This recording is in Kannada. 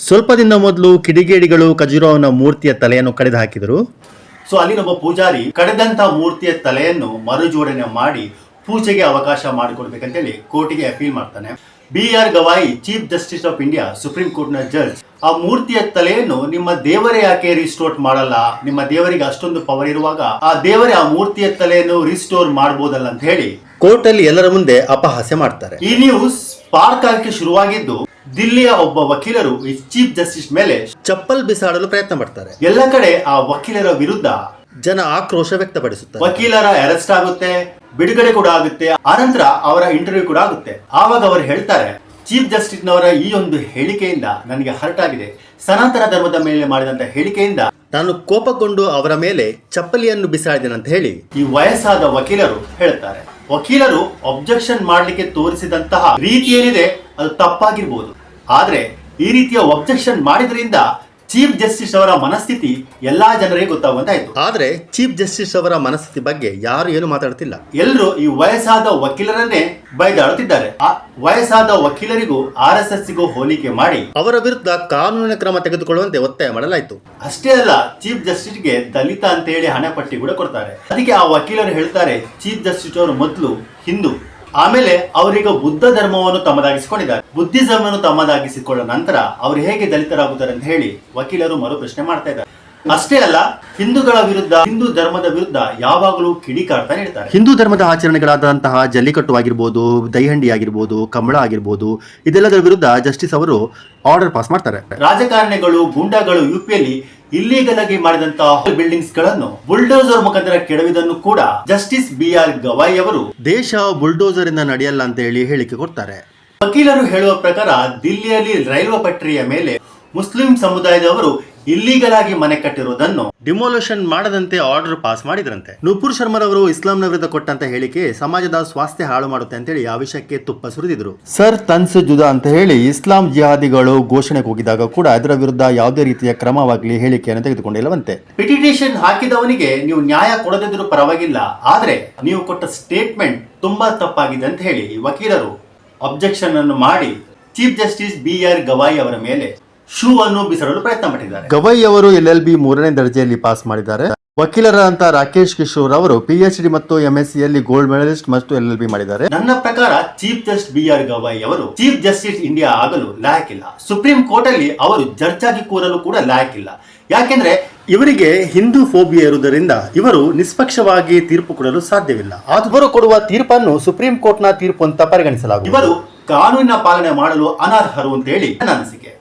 ಸ್ವಲ್ಪ ದಿನ ಮೊದಲು ಕಿಡಿಗೇಡಿಗಳು ಖಜುರಾಹೋನ ಮೂರ್ತಿಯ ತಲೆಯನ್ನು ಕಡಿದು ಹಾಕಿದರು. ಸೊ ಅಲ್ಲಿನೊಬ್ಬ ಪೂಜಾರಿ ಕಡೆದಂತ ಮೂರ್ತಿಯ ತಲೆಯನ್ನು ಮರುಜೋಡಣೆ ಮಾಡಿ ಪೂಜೆಗೆ ಅವಕಾಶ ಮಾಡಿಕೊಡ್ಬೇಕಂತೇಳಿ ಕೋರ್ಟಿಗೆ ಅಪೀಲ್ ಮಾಡ್ತಾನೆ. BR Gavai, chief justice of India, supreme court ನ ಜಡ್ಜ್, ಆ ಮೂರ್ತಿಯ ತಲೆಯನ್ನು ನಿಮ್ಮ ದೇವರೇ ಯಾಕೆ ರಿಸ್ಟೋರ್ ಮಾಡಲ್ಲ, ನಿಮ್ಮ ದೇವರಿಗೆ ಅಷ್ಟೊಂದು ಪವರ್ ಇರುವಾಗ ಆ ದೇವರೇ ಆ ಮೂರ್ತಿಯ ತಲೆಯನ್ನು ರಿಸ್ಟೋರ್ ಮಾಡಬಹುದಲ್ಲ ಅಂತ ಹೇಳಿ ಕೋರ್ಟ್ ಅಲ್ಲಿ ಎಲ್ಲರ ಮುಂದೆ ಅಪಹಾಸ್ಯ ಮಾಡ್ತಾರೆ. ಈ ನ್ಯೂಸ್ ಸ್ಪಾರ್ಕ್ ಆಗಕ್ಕೆ ಶುರುವಾಗಿದ್ದು ದಿಲ್ಲಿಯ ಒಬ್ಬ ವಕೀಲರು ಈ ಚೀಫ್ ಜಸ್ಟಿಸ್ ಮೇಲೆ ಚಪ್ಪಲ್ ಬಿಸಾಡಲು ಪ್ರಯತ್ನ ಪಡ್ತಾರೆ. ಎಲ್ಲ ಕಡೆ ಆ ವಕೀಲರ ವಿರುದ್ಧ ಜನ ಆಕ್ರೋಶ ವ್ಯಕ್ತಪಡಿಸುತ್ತಾರೆ. ವಕೀಲರ ಅರೆಸ್ಟ್ ಆಗುತ್ತೆ, ಬಿಡುಗಡೆ ಕೂಡ ಆಗುತ್ತೆ, ಆನಂತರ ಅವರ ಇಂಟರ್ವ್ಯೂ ಕೂಡ ಆಗುತ್ತೆ. ಆವಾಗ ಅವರು ಹೇಳ್ತಾರೆ, ಚೀಫ್ ಜಸ್ಟಿಸ್ ನವರ ಈ ಒಂದು ಹೇಳಿಕೆಯಿಂದ ನನಗೆ ಹರ್ಟ್ ಆಗಿದೆ. ಸನಾತನ ಧರ್ಮದ ಮೇಲೆ ಮಾಡಿದಂತ ಹೇಳಿಕೆಯಿಂದ ನಾನು ಕೋಪಗೊಂಡು ಅವರ ಮೇಲೆ ಚಪ್ಪಲಿಯನ್ನು ಬಿಸಾಡಿದ್ದೇನೆ ಅಂತ ಹೇಳಿ ಈ ವಯಸ್ಸಾದ ವಕೀಲರು ಹೇಳ್ತಾರೆ. ವಕೀಲರು ಅಬ್ಜೆಕ್ಷನ್ ಮಾಡ್ಲಿಕ್ಕೆ ತೋರಿಸಿದಂತಹ ರೀತಿ ಏನಿದೆ ಅದು ತಪ್ಪಾಗಿರ್ಬೋದು, ಆದ್ರೆ ಈ ರೀತಿಯ ಅಬ್ಜೆಕ್ಷನ್ ಮಾಡಿದ್ರಿಂದ ಚೀಫ್ ಜಸ್ಟಿಸ್ ಅವರ ಮನಸ್ಥಿತಿ ಎಲ್ಲಾ ಜನರಿಗೆ ಗೊತ್ತಾಗುವಂತಾಯ್ತು. ಆದ್ರೆ ಚೀಫ್ ಜಸ್ಟಿಸ್ ಅವರ ಮನಸ್ಥಿತಿ ಬಗ್ಗೆ ಯಾರು ಏನು ಮಾತಾಡ್ತಿಲ್ಲ. ಎಲ್ಲರೂ ಈ ವಯಸ್ಸಾದ ವಕೀಲರನ್ನೇ ಬೈದಾಡುತ್ತಿದ್ದಾರೆ. ಆ ವಯಸ್ಸಾದ ವಕೀಲರಿಗೂ RSSಗೂ ಹೋಲಿಕೆ ಮಾಡಿ ಅವರ ವಿರುದ್ಧ ಕಾನೂನಿನ ಕ್ರಮ ತೆಗೆದುಕೊಳ್ಳುವಂತೆ ಒತ್ತಾಯ ಮಾಡಲಾಯಿತು. ಅಷ್ಟೇ ಅಲ್ಲ, ಚೀಫ್ ಜಸ್ಟಿಸ್ಗೆ ದಲಿತ ಅಂತ ಹೇಳಿ ಹಣಪಟ್ಟಿ ಕೂಡ ಕೊಡ್ತಾರೆ. ಅದಕ್ಕೆ ಆ ವಕೀಲರು ಹೇಳ್ತಾರೆ, ಚೀಫ್ ಜಸ್ಟಿಸ್ ಅವರು ಮೊದಲು ಹಿಂದೂ, ಆಮೇಲೆ ಅವರೀಗ ಬುದ್ಧ ಧರ್ಮವನ್ನು ತಮ್ಮದಾಗಿಸಿಕೊಂಡಿದ್ದಾರೆ. ಬುದ್ಧಿಸಮನ್ನು ತಮ್ಮದಾಗಿಸಿಕೊಂಡ ನಂತರ ಅವರು ಹೇಗೆ ದಲಿತರಾಗುತ್ತಾರೆ ಅಂತ ಹೇಳಿ ವಕೀಲರು ಮರು ಪ್ರಶ್ನೆ ಮಾಡ್ತಾ ಇದ್ದಾರೆ. ಅಷ್ಟೇ ಅಲ್ಲ, ಹಿಂದೂಗಳ ವಿರುದ್ಧ, ಹಿಂದೂ ಧರ್ಮದ ವಿರುದ್ಧ ಯಾವಾಗಲೂ ಕಿಡಿಕಾರ್ತಾ ಇರ್ತಾರೆ. ಹಿಂದೂ ಧರ್ಮದ ಆಚರಣೆಗಳಾದಂತಹ ಜಲ್ಲಿಕಟ್ಟು ಆಗಿರ್ಬೋದು, ದೈಹಂಡಿ ಆಗಿರ್ಬೋದು, ಕಂಬಳ ಆಗಿರ್ಬೋದು, ಇದೆಲ್ಲದರ ವಿರುದ್ಧ ಜಸ್ಟಿಸ್ ಅವರು ಆರ್ಡರ್ ಪಾಸ್ ಮಾಡ್ತಾರೆ. ರಾಜಕಾರಣಿಗಳು, ಗೂಂಡಾಗಳು UPಯಲ್ಲಿ ಇಲ್ಲಿಗಲ್ ಆಗಿ ಮಾಡಿದಂತಹ ಬಿಲ್ಡಿಂಗ್ಸ್ ಗಳನ್ನು ಬುಲ್ಡೋಸರ್ ಮುಖಾಂತರ ಕೆಡವಿದನ್ನು ಕೂಡ ಜಸ್ಟಿಸ್ BR ಗವಾಯಿ ಅವರು ದೇಶ ಬುಲ್ಡೋಸರ್ ಇಂದ ನಡೆಯಲ್ಲ ಅಂತ ಹೇಳಿ ಹೇಳಿಕೆ ಕೊಡ್ತಾರೆ. ವಕೀಲರು ಹೇಳುವ ಪ್ರಕಾರ ದಿಲ್ಲಿಯಲ್ಲಿ ರೈಲ್ವೆ ಪಟ್ರಿಯ ಮೇಲೆ ಮುಸ್ಲಿಂ ಸಮುದಾಯದವರು ಇಲ್ಲಿಗಲ್ ಆಗಿ ಮನೆ ಕಟ್ಟಿರುವುದನ್ನು ಡಿಮೋಲೇಷನ್ ಮಾಡದಂತೆ ಆರ್ಡರ್ ಪಾಸ್ ಮಾಡಿದ್ರಂತೆ. ನೂಪುರ್ ಶರ್ಮರವರು ಇಸ್ಲಾಂನ ವಿರುದ್ಧ ಕೊಟ್ಟಂತ ಹೇಳಿಕೆ ಸಮಾಜದ ಸ್ವಾಸ್ಥ್ಯ ಹಾಳು ಮಾಡುತ್ತೆ ಅಂತ ಹೇಳಿ ಆ ವಿಷಯಕ್ಕೆ ತುಪ್ಪ ಸುರಿದಿದ್ರು. ಸರ್ ತನ್ಸ್ ಜುದಾ ಅಂತ ಹೇಳಿ ಇಸ್ಲಾಂ ಜಿಹಾದಿಗಳು ಘೋಷಣೆ ಕೂಗಿದಾಗ ಕೂಡ ಅದರ ವಿರುದ್ಧ ಯಾವುದೇ ರೀತಿಯ ಕ್ರಮವಾಗಲಿ ಹೇಳಿಕೆಯನ್ನು ತೆಗೆದುಕೊಂಡಿಲ್ಲವಂತೆ. ಪಿಟಿಷನ್ ಹಾಕಿದವನಿಗೆ ನೀವು ನ್ಯಾಯ ಕೊಡದಿದ್ರೂ ಪರವಾಗಿಲ್ಲ, ಆದ್ರೆ ನೀವು ಕೊಟ್ಟ ಸ್ಟೇಟ್ಮೆಂಟ್ ತುಂಬಾ ತಪ್ಪಾಗಿದೆ ಅಂತ ಹೇಳಿ ವಕೀಲರು ಅಬ್ಜೆಕ್ಷನ್ ಅನ್ನು ಮಾಡಿ ಚೀಫ್ ಜಸ್ಟಿಸ್ BR ಗವಾಯಿ ಅವರ ಮೇಲೆ ಶೂ ಅನ್ನು ಬಿಸಿರಲು ಪ್ರಯತ್ನ ಪಟ್ಟಿದ್ದಾರೆ. ಗವಾಯಿ ಅವರು LLB 3ನೇ ದರ್ಜೆಯಲ್ಲಿ ಪಾಸ್ ಮಾಡಿದ್ದಾರೆ. ವಕೀಲರಾದಂತಹ ರಾಕೇಶ್ ಕಿಶೋರ್ ಅವರು PhD ಮತ್ತು MSc ಗೋಲ್ಡ್ ಮೆಡಲಿಸ್ಟ್ ಮತ್ತು LLB ಮಾಡಿದ್ದಾರೆ. ನನ್ನ ಪ್ರಕಾರ ಚೀಫ್ ಜಸ್ಟಿಸ್ BR ಗವಾಯಿ ಅವರು ಚೀಫ್ ಜಸ್ಟಿಸ್ ಇಂಡಿಯಾ ಆಗಲು ಲಾಯಕ್ಕಿಲ್ಲ. ಸುಪ್ರೀಂ ಕೋರ್ಟ್ ಅಲ್ಲಿ ಅವರು ಜಡ್ಜ್ ಆಗಿ ಕೂರಲು ಕೂಡ ಲಾಯಕ್ಕಿಲ್ಲ. ಯಾಕೆಂದ್ರೆ ಇವರಿಗೆ ಹಿಂದೂ ಫೋಬಿಯಾ ಇರುವುದರಿಂದ ಇವರು ನಿಷ್ಪಕ್ಷವಾಗಿ ತೀರ್ಪು ಕೊಡಲು ಸಾಧ್ಯವಿಲ್ಲ. ಅವರು ಕೊಡುವ ತೀರ್ಪನ್ನು ಸುಪ್ರೀಂ ಕೋರ್ಟ್ ನ ತೀರ್ಪು ಅಂತ ಪರಿಗಣಿಸಲಾಗುವುದು. ಇವರು ಕಾನೂನಿನ ಪಾಲನೆ ಮಾಡಲು ಅನರ್ಹರು ಅಂತ ಹೇಳಿ ನನ್ನ ಅನಿಸಿಕೆ.